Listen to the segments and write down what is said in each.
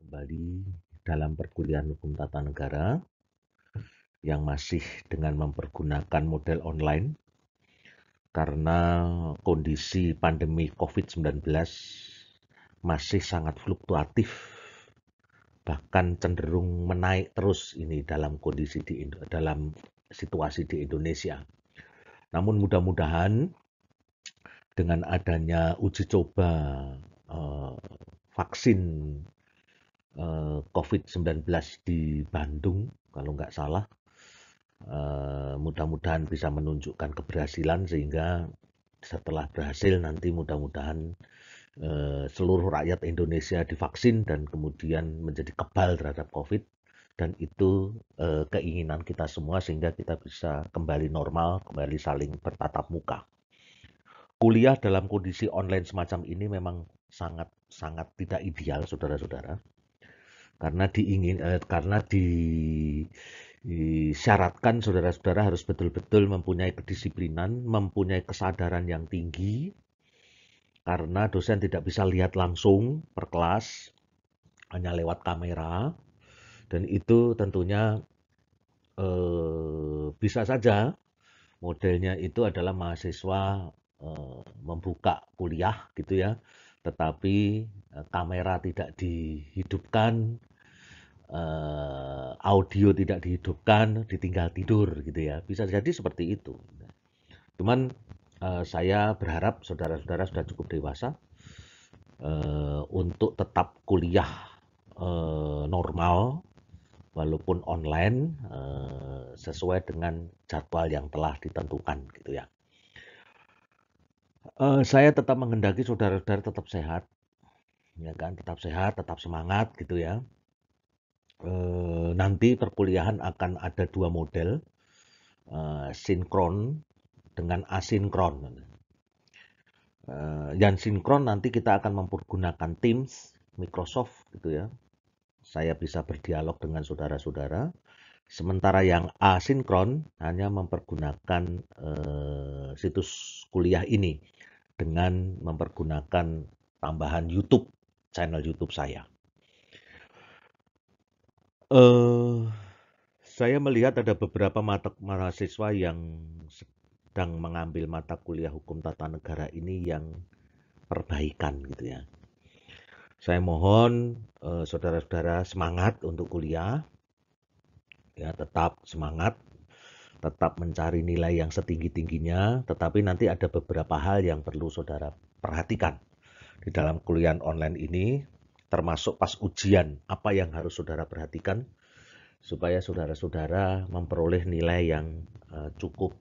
kembali dalam perkuliahan hukum tata negara yang masih dengan mempergunakan model online karena kondisi pandemi COVID-19 masih sangat fluktuatif, bahkan cenderung menaik terus ini dalam kondisi dalam situasi di Indonesia. Namun mudah-mudahan dengan adanya uji coba vaksin COVID-19 di Bandung, kalau nggak salah, mudah-mudahan bisa menunjukkan keberhasilan sehingga setelah berhasil nanti mudah-mudahan seluruh rakyat Indonesia divaksin dan kemudian menjadi kebal terhadap COVID, dan itu keinginan kita semua sehingga kita bisa kembali normal, kembali saling bertatap muka. Kuliah dalam kondisi online semacam ini memang sangat tidak ideal, saudara-saudara, karena disyaratkan saudara-saudara harus betul-betul mempunyai kedisiplinan, mempunyai kesadaran yang tinggi, karena dosen tidak bisa lihat langsung per kelas, hanya lewat kamera, dan itu tentunya bisa saja modelnya itu adalah mahasiswa membuka kuliah gitu ya, tetapi kamera tidak dihidupkan, audio tidak dihidupkan, ditinggal tidur gitu ya. Bisa jadi seperti itu. Cuman saya berharap saudara-saudara sudah cukup dewasa untuk tetap kuliah normal walaupun online sesuai dengan jadwal yang telah ditentukan gitu ya. Saya tetap menghendaki saudara-saudara tetap sehat, ya kan, tetap sehat, tetap semangat gitu ya. Nanti perkuliahan akan ada dua model, sinkron dengan asinkron. Yang sinkron nanti kita akan mempergunakan Teams, Microsoft gitu ya. Saya bisa berdialog dengan saudara-saudara. Sementara yang asinkron hanya mempergunakan situs kuliah ini dengan mempergunakan tambahan YouTube, channel YouTube saya. Saya melihat ada beberapa mahasiswa yang sedang mengambil mata kuliah hukum tata negara ini yang perbaikan gitu ya. Saya mohon saudara-saudara semangat untuk kuliah, ya tetap semangat, tetap mencari nilai yang setinggi-tingginya, tetapi nanti ada beberapa hal yang perlu saudara perhatikan di dalam kuliah online ini, termasuk pas ujian, apa yang harus saudara perhatikan supaya saudara-saudara memperoleh nilai yang cukup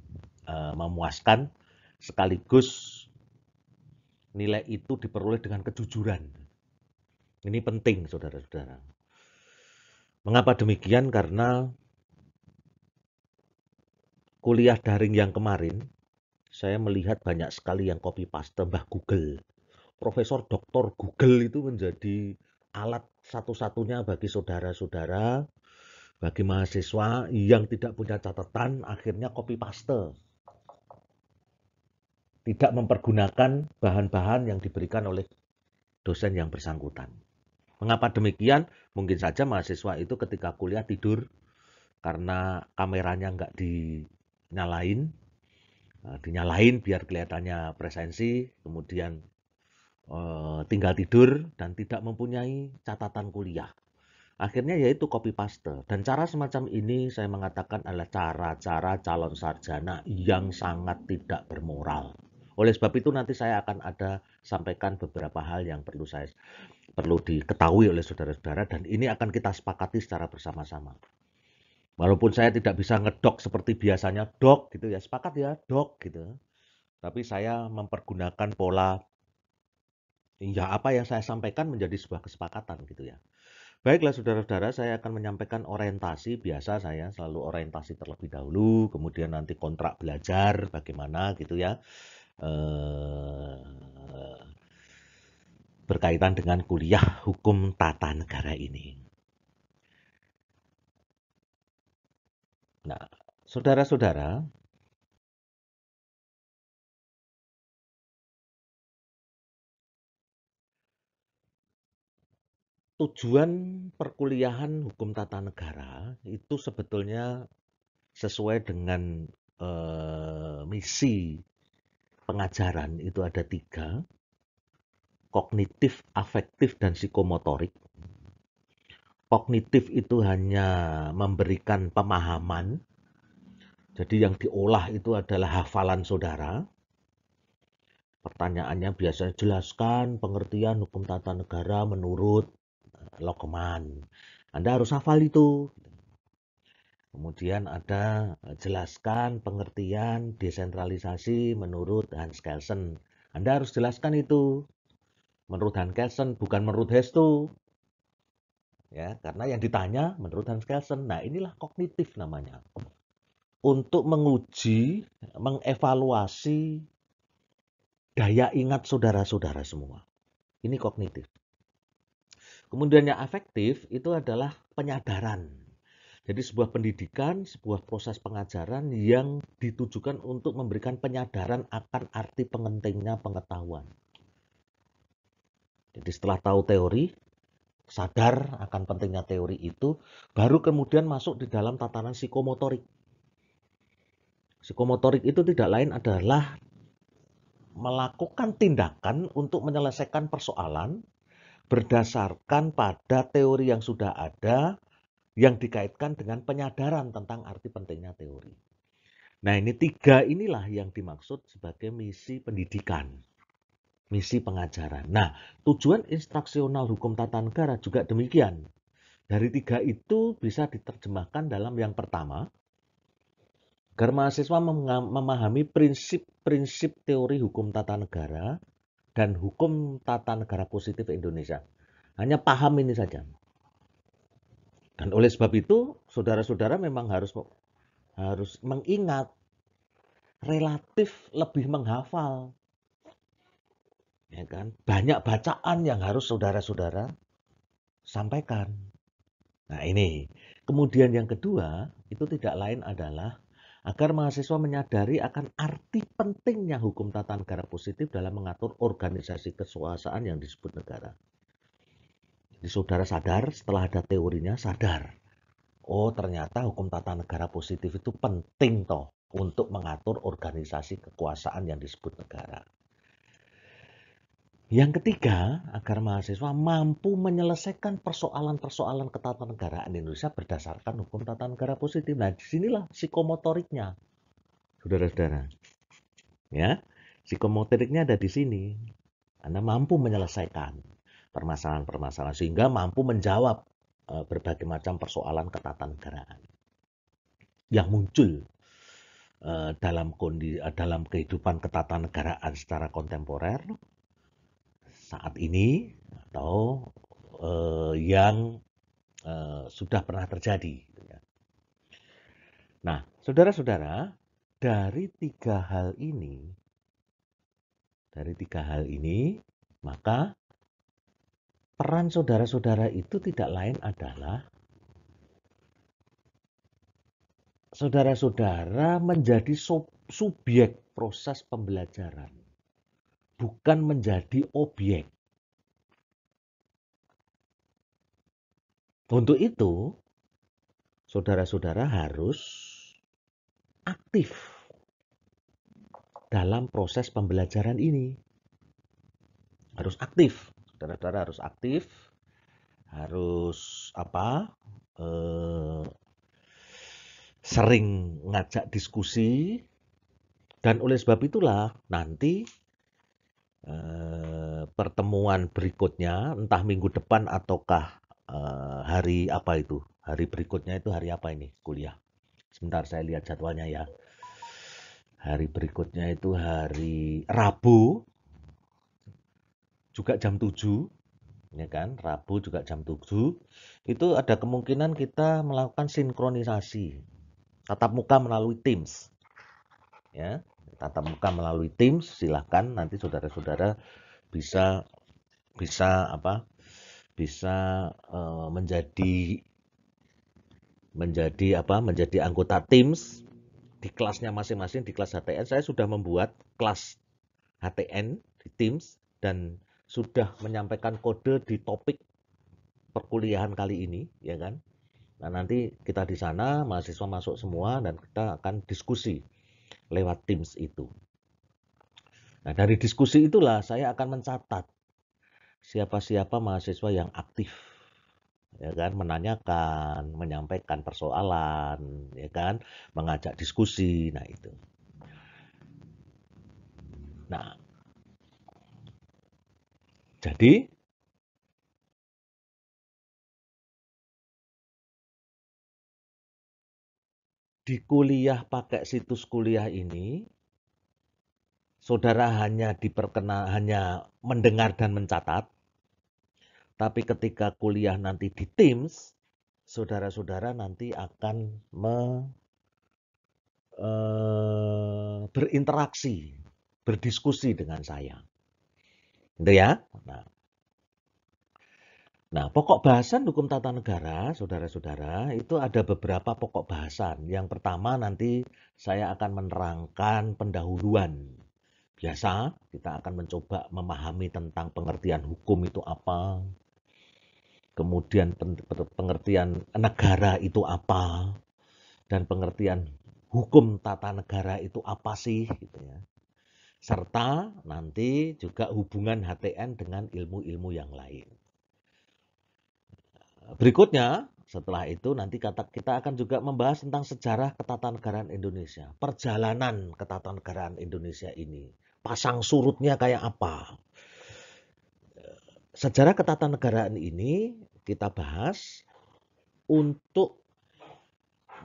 memuaskan, sekaligus nilai itu diperoleh dengan kejujuran. Ini penting, saudara-saudara. Mengapa demikian? Karena kuliah daring yang kemarin, saya melihat banyak sekali yang copy paste Mbah Google. Profesor Doktor Google itu menjadi alat satu-satunya bagi saudara-saudara, bagi mahasiswa yang tidak punya catatan, akhirnya copy paste. Tidak mempergunakan bahan-bahan yang diberikan oleh dosen yang bersangkutan. Mengapa demikian? Mungkin saja mahasiswa itu ketika kuliah tidur karena kameranya nggak dinyalain biar kelihatannya presensi, kemudian tinggal tidur dan tidak mempunyai catatan kuliah. Akhirnya yaitu copy paste. Dan cara semacam ini saya mengatakan adalah cara-cara calon sarjana yang sangat tidak bermoral. Oleh sebab itu nanti saya akan ada sampaikan beberapa hal yang perlu diketahui oleh saudara-saudara, dan ini akan kita sepakati secara bersama-sama. Walaupun saya tidak bisa ngedok seperti biasanya dok gitu ya, sepakat ya dok gitu. Tapi saya mempergunakan pola ya apa yang saya sampaikan menjadi sebuah kesepakatan gitu ya. Baiklah saudara-saudara, saya akan menyampaikan orientasi. Biasa saya selalu orientasi terlebih dahulu, kemudian nanti kontrak belajar bagaimana gitu ya. Berkaitan dengan kuliah hukum tata negara ini. Nah, saudara-saudara, tujuan perkuliahan hukum tata negara itu sebetulnya sesuai dengan misi pengajaran itu ada 3, kognitif, afektif, dan psikomotorik. Kognitif itu hanya memberikan pemahaman, jadi yang diolah itu adalah hafalan saudara. Pertanyaannya biasanya jelaskan pengertian hukum tata negara menurut Lokman. Anda harus hafal itu. Kemudian ada jelaskan pengertian desentralisasi menurut Hans Kelsen. Anda harus jelaskan itu. Menurut Hans Kelsen, bukan menurut Hesto. Ya, karena yang ditanya menurut Hans Kelsen. Nah, inilah kognitif namanya. Untuk menguji, mengevaluasi daya ingat saudara-saudara semua. Ini kognitif. Kemudian yang afektif itu adalah penyadaran. Jadi sebuah pendidikan, sebuah proses pengajaran yang ditujukan untuk memberikan penyadaran akan arti pentingnya pengetahuan. Jadi setelah tahu teori, sadar akan pentingnya teori itu, baru kemudian masuk di dalam tatanan psikomotorik. Psikomotorik itu tidak lain adalah melakukan tindakan untuk menyelesaikan persoalan berdasarkan pada teori yang sudah ada, yang dikaitkan dengan penyadaran tentang arti pentingnya teori. Nah, ini 3 inilah yang dimaksud sebagai misi pendidikan, misi pengajaran. Nah, tujuan instruksional hukum tata negara juga demikian. Dari 3 itu bisa diterjemahkan dalam yang pertama, agar mahasiswa memahami prinsip-prinsip teori hukum tata negara dan hukum tata negara positif Indonesia. Hanya paham ini saja. Dan oleh sebab itu, saudara-saudara memang harus mengingat, relatif lebih menghafal. Ya kan? Banyak bacaan yang harus saudara-saudara sampaikan. Nah, ini. Kemudian yang kedua, itu tidak lain adalah agar mahasiswa menyadari akan arti pentingnya hukum tata negara positif dalam mengatur organisasi kekuasaan yang disebut negara. Jadi saudara sadar setelah ada teorinya, sadar. Oh, ternyata hukum tata negara positif itu penting toh untuk mengatur organisasi kekuasaan yang disebut negara. Yang ketiga, agar mahasiswa mampu menyelesaikan persoalan-persoalan ketatanegaraan Indonesia berdasarkan hukum tata negara positif. Nah, disinilah psikomotoriknya, saudara-saudara. Ya, psikomotoriknya ada di sini. Anda mampu menyelesaikan permasalahan-permasalahan sehingga mampu menjawab berbagai macam persoalan ketatanegaraan yang muncul dalam kehidupan ketatanegaraan secara kontemporer saat ini atau yang sudah pernah terjadi. Nah, saudara-saudara, dari tiga hal ini, maka peran saudara-saudara itu tidak lain adalah saudara-saudara menjadi subjek proses pembelajaran, bukan menjadi objek. Untuk itu, saudara-saudara harus aktif dalam proses pembelajaran ini. Harus aktif, saudara-saudara harus aktif, harus sering ngajak diskusi, dan oleh sebab itulah nanti pertemuan berikutnya, entah minggu depan ataukah hari berikutnya itu hari apa ini kuliah. Sebentar saya lihat jadwalnya ya. Hari berikutnya itu hari Rabu, juga jam 7, ya kan? Rabu juga jam 7. Itu ada kemungkinan kita melakukan sinkronisasi tatap muka melalui Teams. Ya, tatap muka melalui Teams, silahkan nanti saudara-saudara bisa menjadi anggota Teams di kelasnya masing-masing. Di kelas HTN saya sudah membuat kelas HTN di Teams dan sudah menyampaikan kode di topik perkuliahan kali ini, ya kan? Nah, nanti kita di sana mahasiswa masuk semua dan kita akan diskusi lewat Teams itu. Nah, dari diskusi itulah saya akan mencatat siapa-siapa mahasiswa yang aktif, ya kan, menanyakan, menyampaikan persoalan, ya kan, mengajak diskusi. Nah, itu. Nah, jadi di kuliah pakai situs kuliah ini, saudara hanya mendengar dan mencatat, tapi ketika kuliah nanti di Teams, saudara-saudara nanti akan berinteraksi, berdiskusi dengan saya. Gitu ya. Nah, pokok bahasan hukum tata negara, saudara-saudara, itu ada beberapa pokok bahasan. Yang pertama nanti saya akan menerangkan pendahuluan. Biasa, kita akan mencoba memahami tentang pengertian hukum itu apa, kemudian pengertian negara itu apa, dan pengertian hukum tata negara itu apa sih, gitu ya. Serta nanti juga hubungan HTN dengan ilmu-ilmu yang lain. Berikutnya, setelah itu nanti kita akan juga membahas tentang sejarah ketatanegaraan Indonesia. Perjalanan ketatanegaraan Indonesia ini. Pasang surutnya kayak apa. Sejarah ketatanegaraan ini kita bahas untuk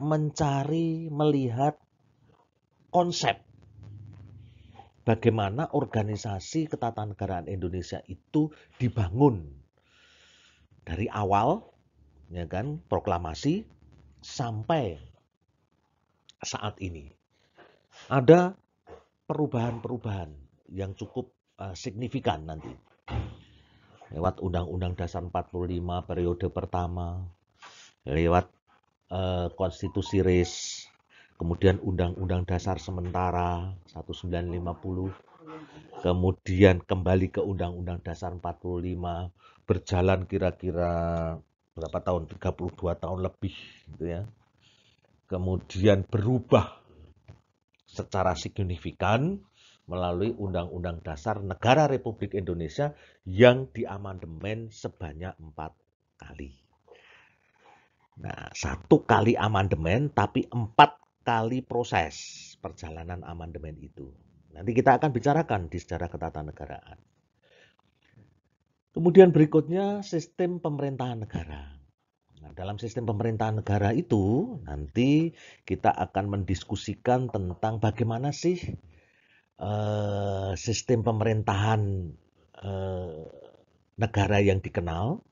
mencari, melihat konsep bagaimana organisasi ketatanegaraan Indonesia itu dibangun dari awal, ya kan, proklamasi sampai saat ini. Ada perubahan-perubahan yang cukup signifikan nanti. Lewat Undang-Undang Dasar 45 periode pertama, lewat Konstitusi RIS, kemudian Undang-Undang Dasar Sementara 1950, kemudian kembali ke Undang-Undang Dasar 45, berjalan kira-kira berapa tahun? 32 tahun lebih, gitu ya. Kemudian berubah secara signifikan melalui Undang-Undang Dasar Negara Republik Indonesia yang diamandemen sebanyak 4 kali. Nah, 1 kali amandemen tapi 4 kali proses perjalanan amandemen itu. Nanti kita akan bicarakan di sejarah ketatanegaraan. Kemudian berikutnya sistem pemerintahan negara. Nah, dalam sistem pemerintahan negara itu nanti kita akan mendiskusikan tentang bagaimana sih sistem pemerintahan negara yang dikenal.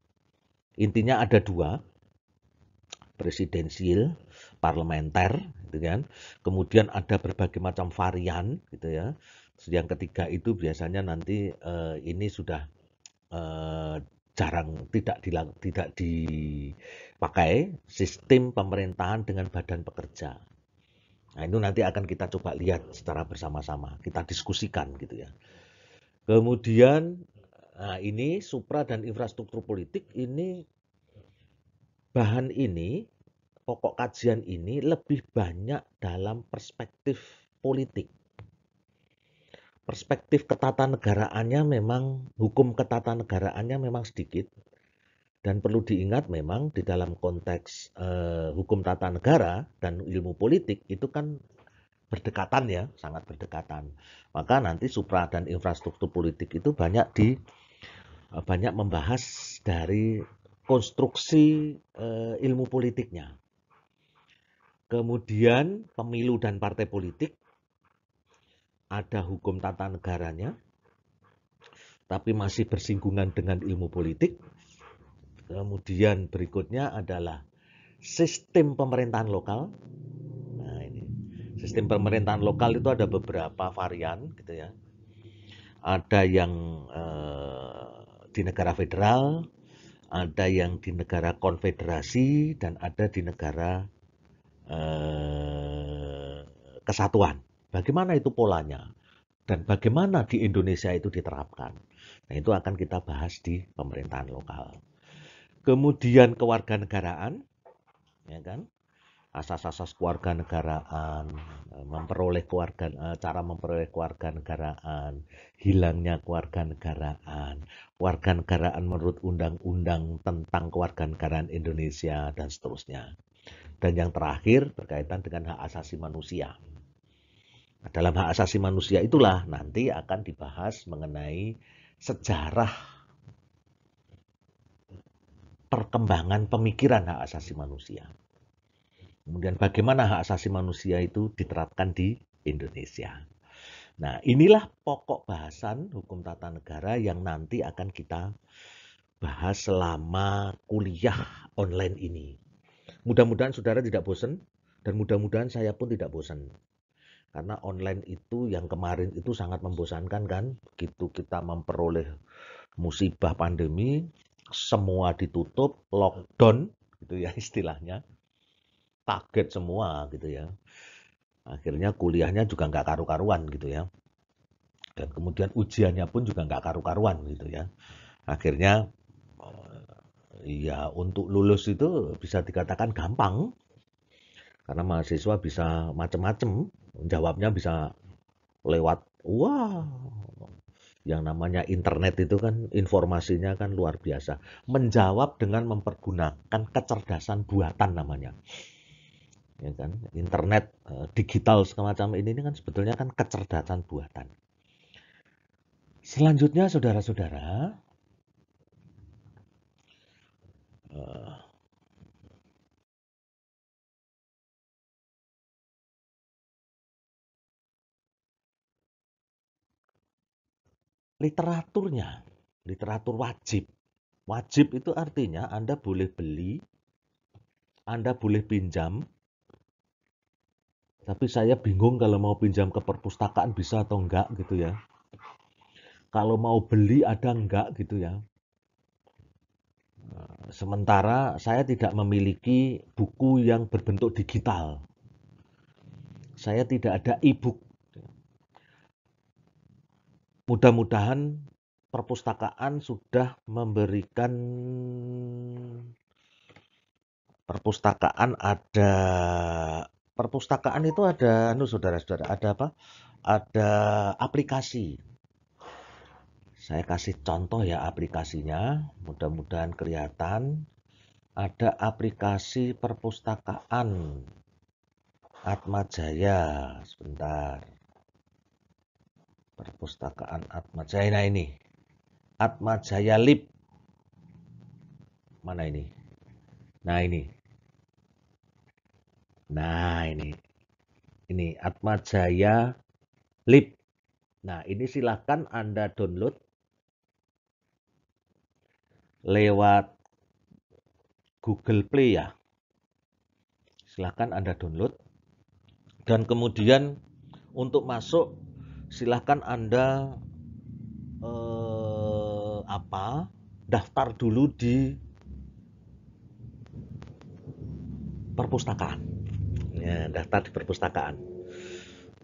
Intinya ada 2, presidensial, parlementer, gitu kan. Kemudian ada berbagai macam varian, gitu ya. Yang ketiga itu biasanya nanti ini sudah jarang tidak dipakai, sistem pemerintahan dengan badan pekerja. Nah, itu nanti akan kita coba lihat secara bersama-sama, kita diskusikan gitu ya. Kemudian ini supra dan infrastruktur politik ini, bahan ini, pokok kajian ini lebih banyak dalam perspektif politik. Perspektif ketatanegaraannya memang, hukum ketatanegaraannya memang sedikit. Dan perlu diingat memang di dalam konteks hukum tata negara dan ilmu politik itu kan berdekatan ya, sangat berdekatan. Maka nanti supra dan infrastruktur politik itu banyak membahas dari konstruksi ilmu politiknya. Kemudian pemilu dan partai politik, ada hukum tata negaranya, tapi masih bersinggungan dengan ilmu politik. Kemudian berikutnya adalah sistem pemerintahan lokal. Nah, ini sistem pemerintahan lokal itu ada beberapa varian, gitu ya. Ada yang di negara federal, ada yang di negara konfederasi, dan ada di negara kesatuan. Bagaimana itu polanya? Dan bagaimana di Indonesia itu diterapkan? Nah, itu akan kita bahas di pemerintahan lokal. Kemudian kewarganegaraan, ya kan? Asas-asas kewarganegaraan, cara memperoleh kewarganegaraan, hilangnya kewarganegaraan, kewarganegaraan menurut undang-undang tentang kewarganegaraan Indonesia, dan seterusnya. Dan yang terakhir berkaitan dengan hak asasi manusia. Nah, dalam hak asasi manusia itulah nanti akan dibahas mengenai sejarah perkembangan pemikiran hak asasi manusia. Kemudian bagaimana hak asasi manusia itu diterapkan di Indonesia. Nah, inilah pokok bahasan hukum tata negara yang nanti akan kita bahas selama kuliah online ini. Mudah-mudahan saudara tidak bosan, dan mudah-mudahan saya pun tidak bosan. Karena online itu yang kemarin itu sangat membosankan kan. Begitu kita memperoleh musibah pandemi, semua ditutup, lockdown gitu ya istilahnya. Kaget semua gitu ya. Akhirnya kuliahnya juga nggak karu-karuan gitu ya. Dan kemudian ujiannya pun juga nggak karu-karuan gitu ya. Akhirnya ya untuk lulus itu bisa dikatakan gampang. Karena mahasiswa bisa macam-macam. Jawabnya bisa lewat, wah, yang namanya internet itu kan informasinya kan luar biasa. Menjawab dengan mempergunakan kecerdasan buatan namanya. Ya kan? Internet digital semacam ini kan sebetulnya kan kecerdasan buatan. Selanjutnya saudara-saudara, literaturnya, literatur wajib. Wajib itu artinya Anda boleh beli, Anda boleh pinjam, tapi saya bingung kalau mau pinjam ke perpustakaan bisa atau enggak gitu ya. Kalau mau beli ada enggak gitu ya. Sementara saya tidak memiliki buku yang berbentuk digital. Saya tidak ada e-book. Mudah-mudahan perpustakaan sudah memberikan perpustakaan itu ada saudara-saudara, ada apa? Ada aplikasi. Saya kasih contoh ya aplikasinya, mudah-mudahan kelihatan. Ada aplikasi perpustakaan Atmajaya. Sebentar. Perpustakaan Atmajaya. Nah ini. Atmajaya Lib. Mana ini? Nah ini. Nah ini. Ini Atmajaya Lib. Nah ini silahkan Anda download lewat Google Play ya. Silahkan Anda download. Dan kemudian untuk masuk silahkan Anda daftar dulu di perpustakaan. Ya, daftar di perpustakaan.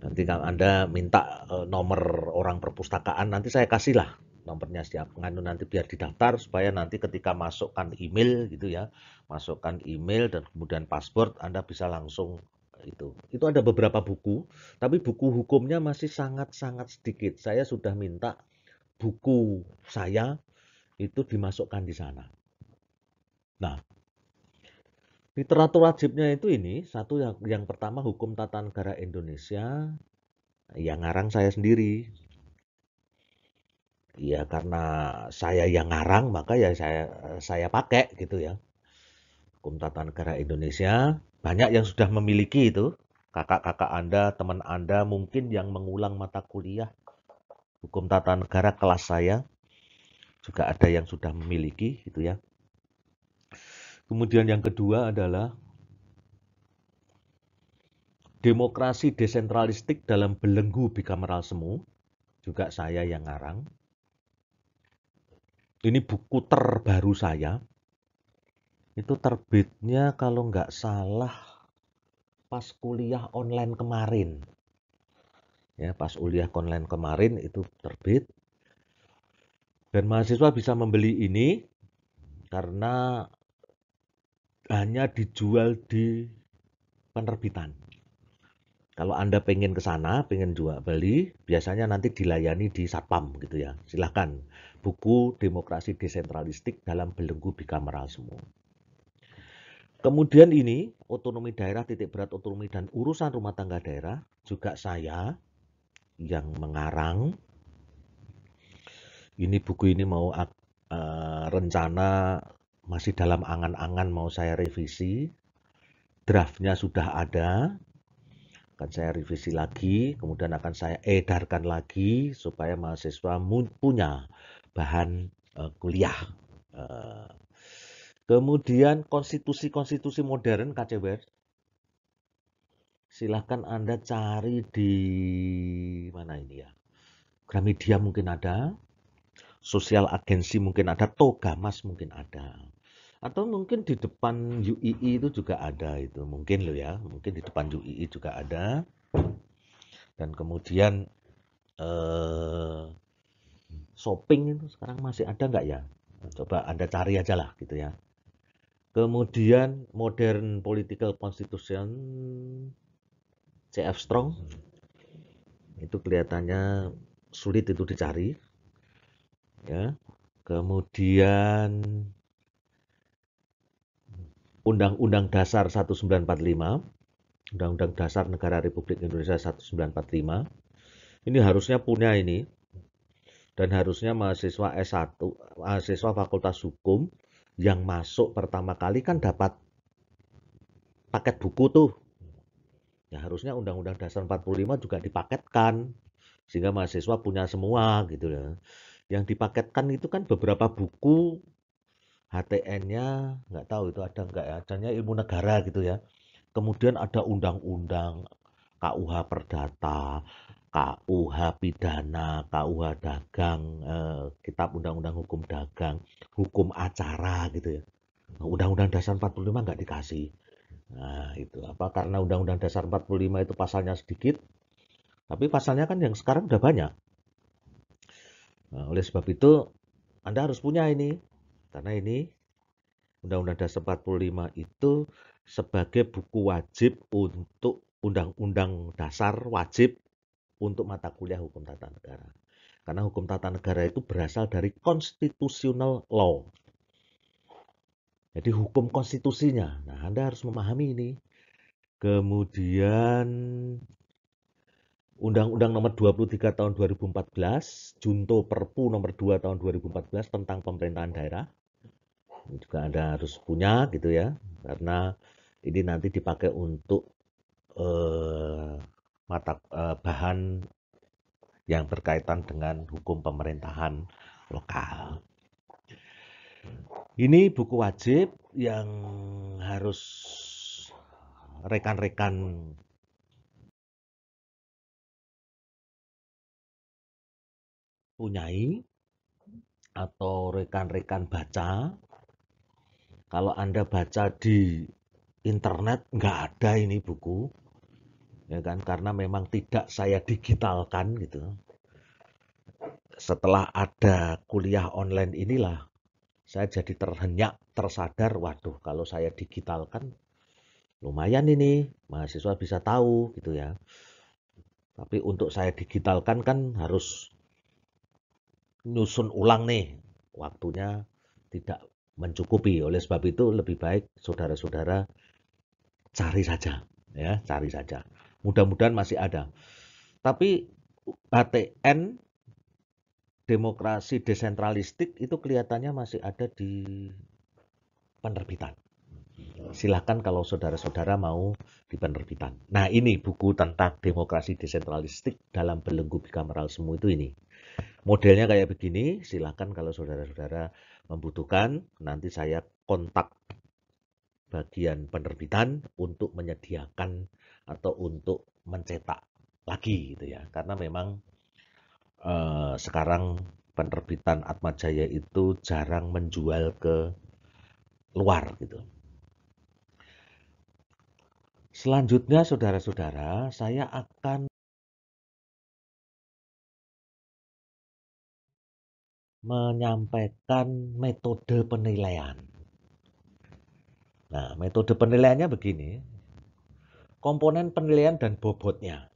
Nanti kalau Anda minta nomor orang perpustakaan, nanti saya kasih lah nomornya siap. Nanti biar didaftar supaya nanti ketika masukkan email gitu ya, masukkan email dan kemudian password, Anda bisa langsung itu. Itu ada beberapa buku, tapi buku hukumnya masih sangat-sangat sedikit. Saya sudah minta buku saya itu dimasukkan di sana. Nah, literatur wajibnya itu ini, satu yang pertama hukum tata negara Indonesia, yang ngarang saya sendiri. Ya karena saya yang ngarang, maka ya saya pakai gitu ya. Hukum tata negara Indonesia, banyak yang sudah memiliki itu. Kakak-kakak Anda, teman Anda mungkin yang mengulang mata kuliah hukum tata negara kelas saya juga ada yang sudah memiliki gitu ya. Kemudian yang kedua adalah demokrasi desentralistik dalam belenggu bicameral semu, juga saya yang ngarang. Ini buku terbaru saya. Itu terbitnya kalau nggak salah pas kuliah online kemarin. Ya, pas kuliah online kemarin itu terbit. Dan mahasiswa bisa membeli ini karena hanya dijual di penerbitan. Kalau Anda pengen ke sana, pengen jual beli, biasanya nanti dilayani di Satpam gitu ya. Silahkan. Buku Demokrasi Desentralistik dalam Belenggu Bicameral Semu. Kemudian ini, otonomi daerah, titik berat otonomi dan urusan rumah tangga daerah, juga saya yang mengarang. Ini buku ini mau rencana masih dalam angan-angan mau saya revisi. Draftnya sudah ada, akan saya revisi lagi, kemudian akan saya edarkan lagi supaya mahasiswa punya bahan kuliah. Kemudian konstitusi-konstitusi modern KCWR, silahkan Anda cari di mana ini ya. Gramedia mungkin ada, sosial agensi mungkin ada, Togamas mungkin ada. Atau mungkin di depan UII itu juga ada itu, mungkin loh ya, mungkin di depan UII juga ada. Dan kemudian shopping itu sekarang masih ada nggak ya? Coba Anda cari aja lah gitu ya. Kemudian Modern Political Constitution CF Strong itu kelihatannya sulit itu dicari ya. Kemudian Undang-Undang Dasar 1945, Undang-Undang Dasar Negara Republik Indonesia 1945. Ini harusnya punya ini, dan harusnya mahasiswa S1, mahasiswa Fakultas Hukum yang masuk pertama kali kan dapat paket buku tuh. Ya harusnya Undang-Undang Dasar 45 juga dipaketkan sehingga mahasiswa punya semua gitu ya. Yang dipaketkan itu kan beberapa buku, HTN-nya nggak tahu itu ada nggak ya, adanya ilmu negara gitu ya. Kemudian ada undang-undang KUH Perdata, KUH Pidana, KUH Dagang, Kitab Undang-Undang Hukum Dagang, Hukum Acara gitu ya. Undang-Undang Dasar 45 nggak dikasih. Nah, itu apa karena Undang-Undang Dasar 45 itu pasalnya sedikit, tapi pasalnya kan yang sekarang udah banyak. Nah, oleh sebab itu Anda harus punya ini. Karena ini Undang-Undang Dasar 45 itu sebagai buku wajib untuk Undang-Undang Dasar wajib untuk mata kuliah hukum tata negara. Karena hukum tata negara itu berasal dari constitutional law. Jadi hukum konstitusinya. Nah, Anda harus memahami ini. Kemudian Undang-Undang nomor 23 tahun 2014, Junto Perpu nomor 2 tahun 2014 tentang pemerintahan daerah. Ini juga Anda harus punya gitu ya. Karena ini nanti dipakai untuk bahan yang berkaitan dengan hukum pemerintahan lokal. Ini buku wajib yang harus rekan-rekan punyai atau rekan-rekan baca. Kalau Anda baca di internet nggak ada ini buku, ya kan? Karena memang tidak saya digitalkan gitu. Setelah ada kuliah online inilah, saya jadi terhenyak, tersadar, waduh kalau saya digitalkan lumayan ini, mahasiswa bisa tahu gitu ya. Tapi untuk saya digitalkan kan harus nyusun ulang nih, waktunya tidak mencukupi. Oleh sebab itu lebih baik saudara-saudara cari saja, ya cari saja. Mudah-mudahan masih ada. Tapi HTN demokrasi desentralistik itu kelihatannya masih ada di penerbitan. Silahkan kalau saudara-saudara mau di penerbitan. Nah ini buku tentang demokrasi desentralistik dalam Belenggu Bicameral Semu itu ini. Modelnya kayak begini, silahkan kalau saudara-saudara membutuhkan, nanti saya kontak bagian penerbitan untuk menyediakan atau untuk mencetak lagi gitu ya. Karena memang sekarang penerbitan Atmajaya itu jarang menjual ke luar gitu. Selanjutnya saudara-saudara, saya akan menyampaikan metode penilaian. Nah, metode penilaiannya begini. Komponen penilaian dan bobotnya.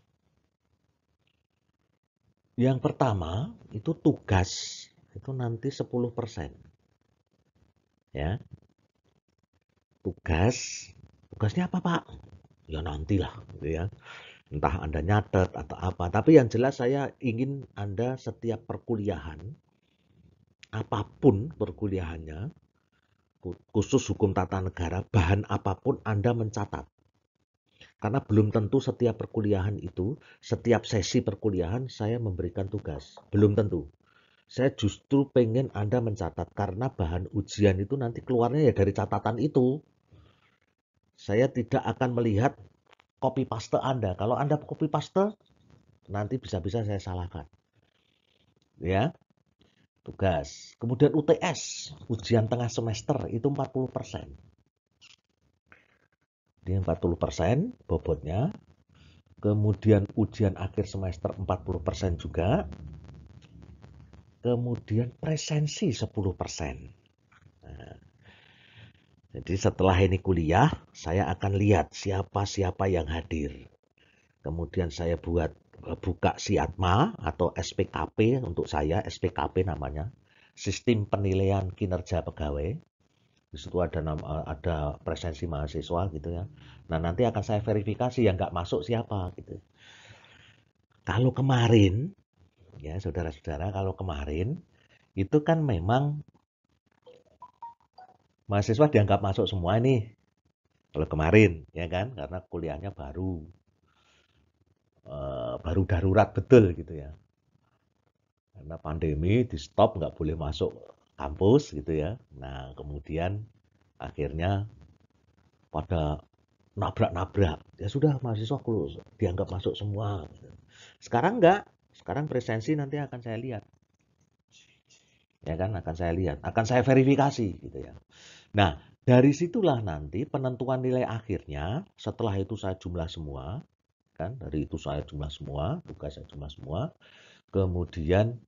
Yang pertama, itu tugas. Itu nanti 10%. Ya. Tugasnya apa, Pak? Ya nantilah, gitu ya. Entah Anda nyatet atau apa. Tapi yang jelas saya ingin Anda setiap perkuliahan, apapun perkuliahannya, khusus hukum tata negara, bahan apapun Anda mencatat. Karena belum tentu setiap perkuliahan itu, setiap sesi perkuliahan saya memberikan tugas. Belum tentu. Saya justru pengen Anda mencatat karena bahan ujian itu nanti keluarnya ya dari catatan itu. Saya tidak akan melihat copy paste Anda. Kalau Anda copy paste, nanti bisa-bisa saya salahkan. Ya, tugas. Kemudian UTS, ujian tengah semester itu 40%. Ini 40% bobotnya. Kemudian ujian akhir semester 40% juga. Kemudian presensi 10%. Nah, jadi setelah ini kuliah, saya akan lihat siapa-siapa yang hadir. Kemudian saya buka SIATMA atau SPKP untuk saya, SPKP namanya. Sistem Penilaian Kinerja Pegawai. Di situ ada presensi mahasiswa gitu ya. Nah, nanti akan saya verifikasi yang nggak masuk siapa gitu. Kalau kemarin, ya saudara-saudara, kalau kemarin itu kan memang mahasiswa dianggap masuk semua nih. Kalau kemarin, ya kan, karena kuliahnya baru darurat betul gitu ya. Karena pandemi di stop nggak boleh masuk kampus gitu ya. Nah kemudian akhirnya pada nabrak-nabrak. Ya sudah mahasiswa dianggap masuk semua. Sekarang enggak. Sekarang presensi nanti akan saya lihat. Ya kan akan saya lihat. Akan saya verifikasi gitu ya. Nah dari situlah nanti penentuan nilai akhirnya setelah itu saya jumlah semua. Kan dari itu saya jumlah semua. Tugas saya jumlah semua. Kemudian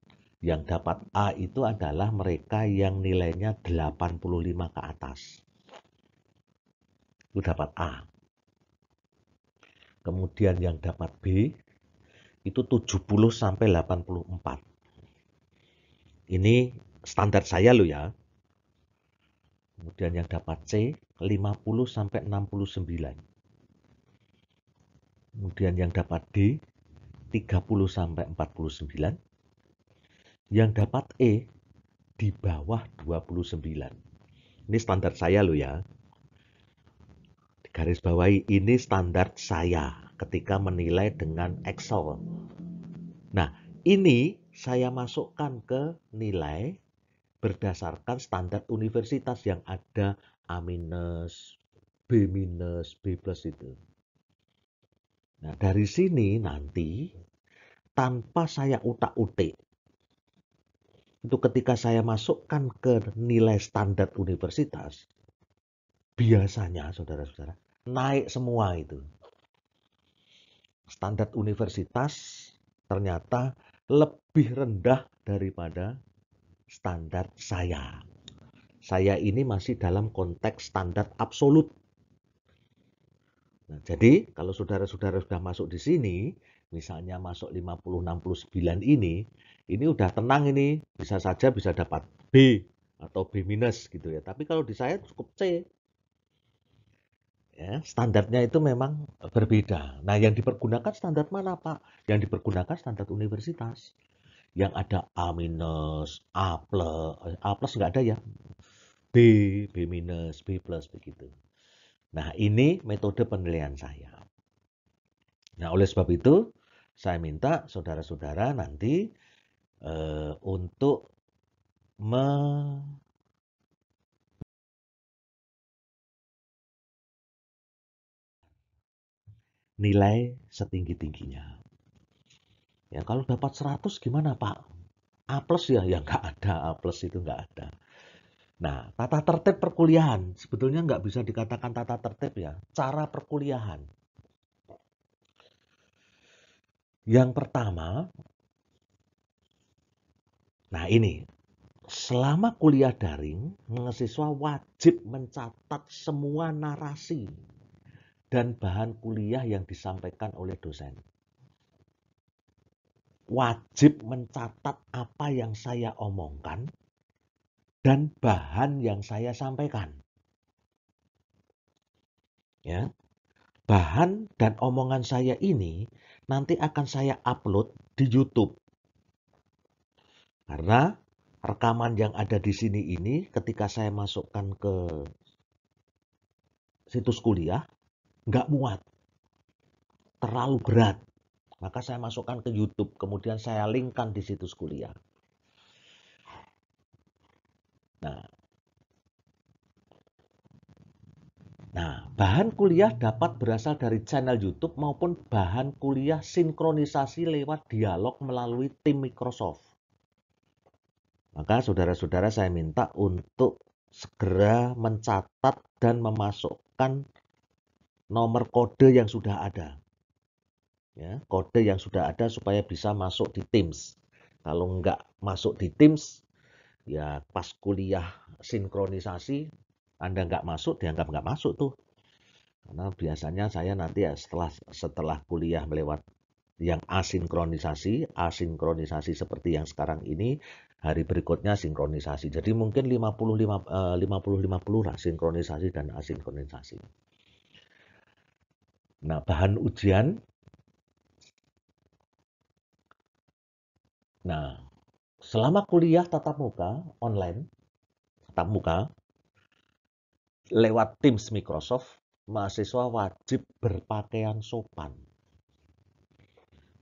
yang dapat A itu adalah mereka yang nilainya 85 ke atas. Itu dapat A. Kemudian yang dapat B itu 70 sampai 84. Ini standar saya loh ya. Kemudian yang dapat C 50 sampai 69. Kemudian yang dapat D 30 sampai 49. Yang dapat E di bawah 29. Ini standar saya loh ya. Garis bawahi ini standar saya ketika menilai dengan Excel. Nah, ini saya masukkan ke nilai berdasarkan standar universitas yang ada A-, B-, B+ itu. Nah, dari sini nanti tanpa saya utak-utik, itu ketika saya masukkan ke nilai standar universitas, biasanya saudara-saudara naik semua itu. Standar universitas ternyata lebih rendah daripada standar saya. Saya ini masih dalam konteks standar absolut. Nah, jadi kalau saudara-saudara sudah masuk di sini, misalnya masuk 50-69 ini udah tenang ini, bisa saja bisa dapat B atau B- gitu ya. Tapi kalau di saya cukup C. Ya, standarnya itu memang berbeda. Nah, yang dipergunakan standar mana, Pak? Yang dipergunakan standar universitas. Yang ada A-, A plus nggak ada ya. B, B-, B+ begitu. Nah, ini metode penilaian saya. Nah, oleh sebab itu, saya minta saudara-saudara nanti untuk menilai setinggi-tingginya. Ya, kalau dapat 100 gimana, Pak? A plus ya? Ya nggak ada, A plus itu nggak ada. Nah, tata tertib perkuliahan. Sebetulnya nggak bisa dikatakan tata tertib ya. Cara perkuliahan. Yang pertama, nah ini. selama kuliah daring, mahasiswa wajib mencatat semua narasi dan bahan kuliah yang disampaikan oleh dosen. Wajib mencatat apa yang saya omongkan dan bahan yang saya sampaikan. Ya, bahan dan omongan saya ini nanti akan saya upload di YouTube. Karena rekaman yang ada di sini ini ketika saya masukkan ke situs kuliah, nggak muat, terlalu berat. Maka saya masukkan ke YouTube, kemudian saya linkkan di situs kuliah. Nah, bahan kuliah dapat berasal dari channel YouTube maupun bahan kuliah sinkronisasi lewat dialog melalui tim Microsoft. Maka saudara-saudara saya minta untuk segera mencatat dan memasukkan nomor kode yang sudah ada. Ya, kode yang sudah ada supaya bisa masuk di Teams. Kalau nggak masuk di Teams, ya pas kuliah sinkronisasi, Anda nggak masuk, dianggap nggak masuk tuh. Karena biasanya saya nanti ya setelah kuliah melewat yang asinkronisasi seperti yang sekarang ini, hari berikutnya sinkronisasi. Jadi mungkin 50-50 lah sinkronisasi dan asinkronisasi. Nah, bahan ujian. Nah, selama kuliah tatap muka online, tatap muka lewat Teams Microsoft, mahasiswa wajib berpakaian sopan.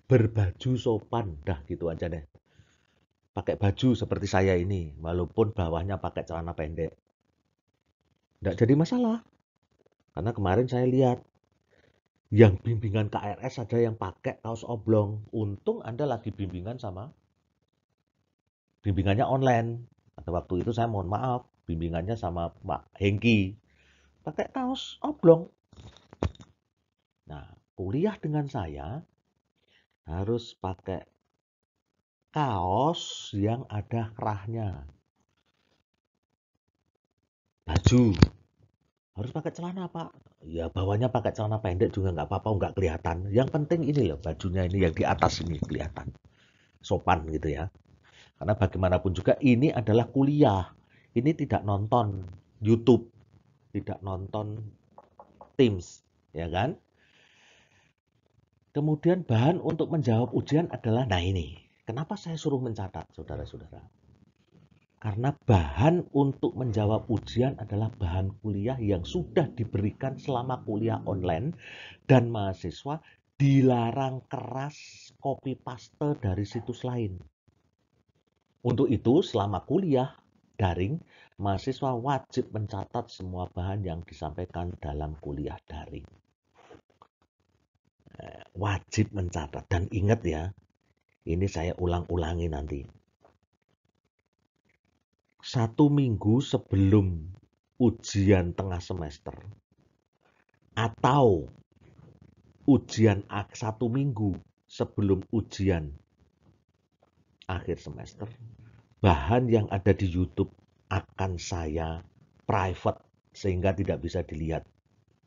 Berbaju sopan, dah gitu aja deh. Pakai baju seperti saya ini, walaupun bawahnya pakai celana pendek. Nggak jadi masalah. Karena kemarin saya lihat, yang bimbingan KRS ada yang pakai kaos oblong. Untung Anda lagi bimbingannya online. Pada waktu itu saya mohon maaf, bimbingannya sama Pak Hengki. Pakai kaos oblong. Nah, kuliah dengan saya harus pakai kaos yang ada kerahnya. Baju. Harus pakai celana, Pak. Ya, bawahnya pakai celana pendek juga nggak apa-apa, nggak kelihatan. Yang penting ini loh, bajunya ini yang di atas ini kelihatan. Sopan gitu ya. Karena bagaimanapun juga ini adalah kuliah. Ini tidak nonton YouTube, tidak nonton Teams, ya kan? Kemudian bahan untuk menjawab ujian adalah, nah ini. Kenapa saya suruh mencatat, saudara-saudara? Karena bahan untuk menjawab ujian adalah bahan kuliah yang sudah diberikan selama kuliah online dan mahasiswa dilarang keras copy paste dari situs lain. Untuk itu, selama kuliah daring, mahasiswa wajib mencatat semua bahan yang disampaikan dalam kuliah daring. Wajib mencatat. Dan ingat ya, ini saya ulang-ulangi nanti. 1 minggu sebelum ujian tengah semester atau ujian 1 minggu sebelum ujian akhir semester, bahan yang ada di YouTube akan saya private sehingga tidak bisa dilihat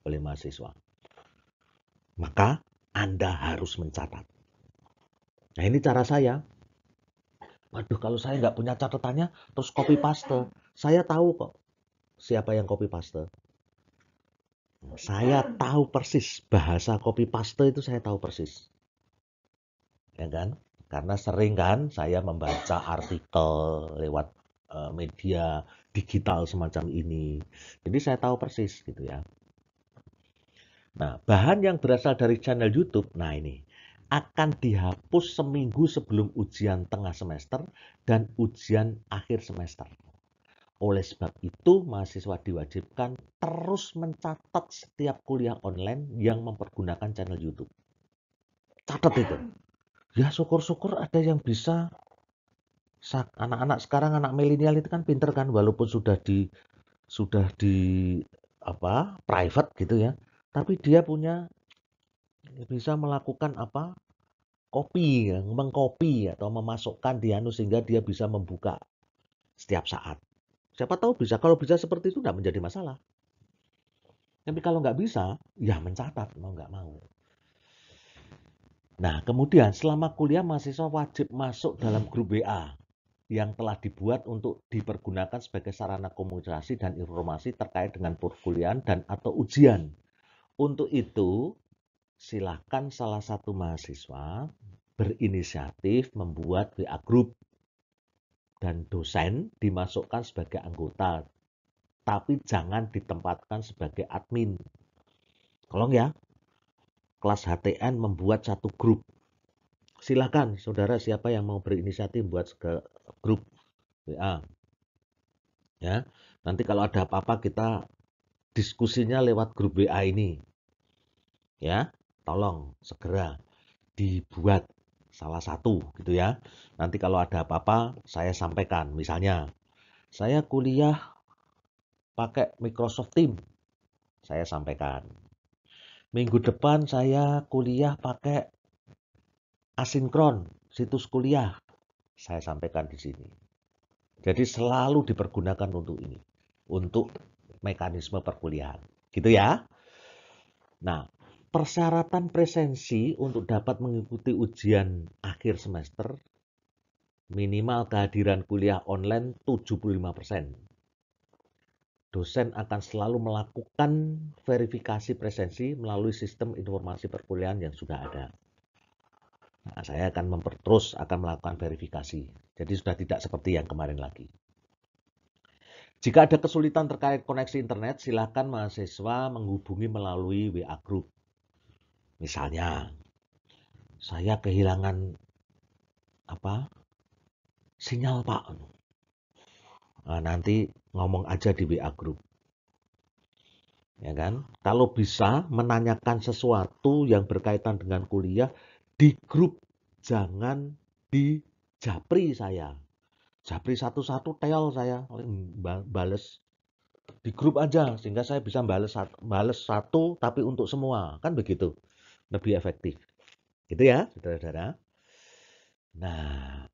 oleh mahasiswa. Maka Anda harus mencatat. Nah, ini cara saya. Waduh, kalau saya nggak punya catatannya, terus copy paste. Saya tahu kok siapa yang copy paste. Saya tahu persis bahasa copy paste itu, saya tahu persis. Ya kan? Karena sering kan saya membaca artikel lewat media digital semacam ini. Jadi saya tahu persis gitu ya. Nah, bahan yang berasal dari channel YouTube, nah ini akan dihapus seminggu sebelum ujian tengah semester dan ujian akhir semester. Oleh sebab itu, mahasiswa diwajibkan terus mencatat setiap kuliah online yang mempergunakan channel YouTube. Catat itu. Ya syukur-syukur ada yang bisa. Anak-anak sekarang, anak milenial itu kan pinter kan, walaupun sudah di apa private gitu ya, tapi dia punya bisa melakukan apa copy, ya, mengcopy atau memasukkan di anu sehingga dia bisa membuka setiap saat. Siapa tahu bisa, kalau bisa seperti itu nggak menjadi masalah. Tapi kalau nggak bisa, ya mencatat, mau nggak mau. Nah, kemudian selama kuliah mahasiswa wajib masuk dalam grup WA yang telah dibuat untuk dipergunakan sebagai sarana komunikasi dan informasi terkait dengan perkuliahan dan atau ujian. Untuk itu, silakan salah satu mahasiswa berinisiatif membuat WA group dan dosen dimasukkan sebagai anggota, tapi jangan ditempatkan sebagai admin. Tolong ya, kelas HTN membuat satu grup. Silakan saudara siapa yang mau berinisiatif buat ke grup WA. Ya, nanti kalau ada apa-apa kita diskusinya lewat grup WA ini. Ya, tolong segera dibuat salah satu gitu ya. Nanti kalau ada apa-apa saya sampaikan. Misalnya, saya kuliah pakai Microsoft Teams, saya sampaikan. Minggu depan saya kuliah pakai asinkron, situs kuliah, saya sampaikan di sini. Jadi selalu dipergunakan untuk ini, untuk mekanisme perkuliahan. Gitu ya. Nah, persyaratan presensi untuk dapat mengikuti ujian akhir semester minimal kehadiran kuliah online 75%. Dosen akan selalu melakukan verifikasi presensi melalui sistem informasi perkuliahan yang sudah ada. Nah, saya akan akan melakukan verifikasi. Jadi sudah tidak seperti yang kemarin lagi. Jika ada kesulitan terkait koneksi internet, silakan mahasiswa menghubungi melalui WA Group. Misalnya, saya kehilangan sinyal Pak. Nah, nanti ngomong aja di WA Group. Ya kan? Kalau bisa menanyakan sesuatu yang berkaitan dengan kuliah di grup, jangan di japri saya. Japri satu-satu tel saya bales di grup aja sehingga saya bisa bales satu tapi untuk semua. Kan begitu. Lebih efektif. Gitu ya, saudara-saudara. Nah,